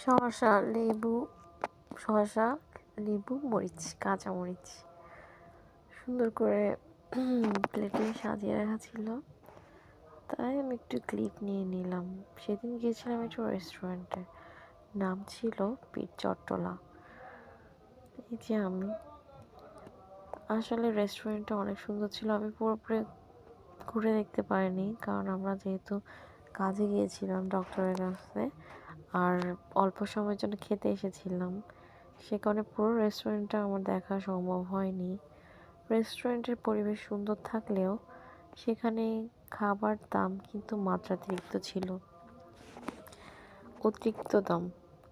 শসা, লেবু, শসা, লেবু, মরিচ, কাঁচা মরিচ সুন্দর করে প্লেটে সাজিয়ে রাখা ছিল। তাই আমি একটু ক্লিপ নিয়ে নিলাম। সেদিন গিয়েছিলাম একটু রেস্টুরেন্টে, নাম ছিল পীর চট্টলা। এই যে আমি আসলে রেস্টুরেন্টটা অনেক সুন্দর ছিল। আমি পুরোপুরি ঘুরে দেখতে পারিনি, কারণ আমরা যেহেতু কাজে গিয়েছিলাম ডক্টরের কাছে, আর অল্প সময়ের জন্য খেতে এসেছিলাম, সে কারণে পুরো রেস্টুরেন্টটা আমার দেখা সম্ভব হয়নি। রেস্টুরেন্টের পরিবেশ সুন্দর থাকলেও সেখানে খাবার দাম কিন্তু মাত্রাতিরিক্ত ছিল, অতিরিক্ত দাম।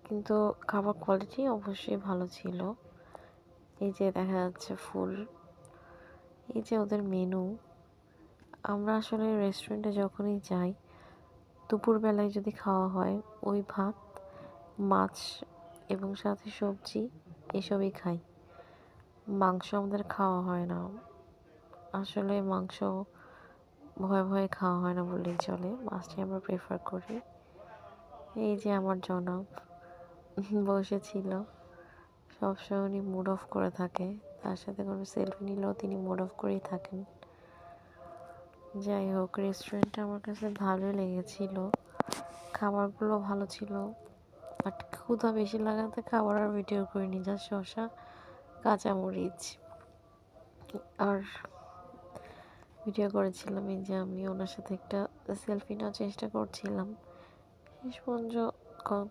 কিন্তু খাবার কোয়ালিটি অবশ্যই ভালো ছিল। এই যে দেখা যাচ্ছে ফুল, এই যে ওদের মেনু। আমরা আসলে রেস্টুরেন্টে যখনই যাই, দুপুরবেলায় যদি খাওয়া হয় ওই ভাত, মাছ এবং সাথে সবজি এসবই খাই। মাংস আমাদের খাওয়া হয় না। আসলে মাংস ভয়ে ভয়ে খাওয়া হয় না বললেই চলে, মাছটাই আমরা প্রেফার করি। এই যে আমার জনাব বসেছিল, সবসময় উনি মুড অফ করে থাকে, তার সাথে কোনো সেলফি নিলেও তিনি মুড অফ করেই থাকেন। যাই হোক, রেস্টুরেন্টটা আমার কাছে ভালোই লেগেছিল, খাবারগুলো ভালো ছিল। বাট ক্ষুধা বেশি লাগাতে খাবার আর ভিডিও করিনি, যা শসা, কাঁচামরিচ আর ভিডিও করেছিলাম। এই যে আমি ওনার সাথে একটা সেলফি নেওয়ার চেষ্টা করছিলাম। শেষ পর্যন্ত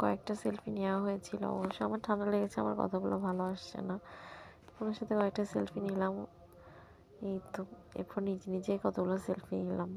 কয়েকটা সেলফি নেওয়া হয়েছিল। অবশ্য আমার ঠান্ডা লেগেছে, আমার কথাগুলো ভালো আসছে না। ওনার সাথে কয়েকটা সেলফি নিলাম, এই তো। এরপর নিজে নিজে কতগুলো সেলফি নিলাম।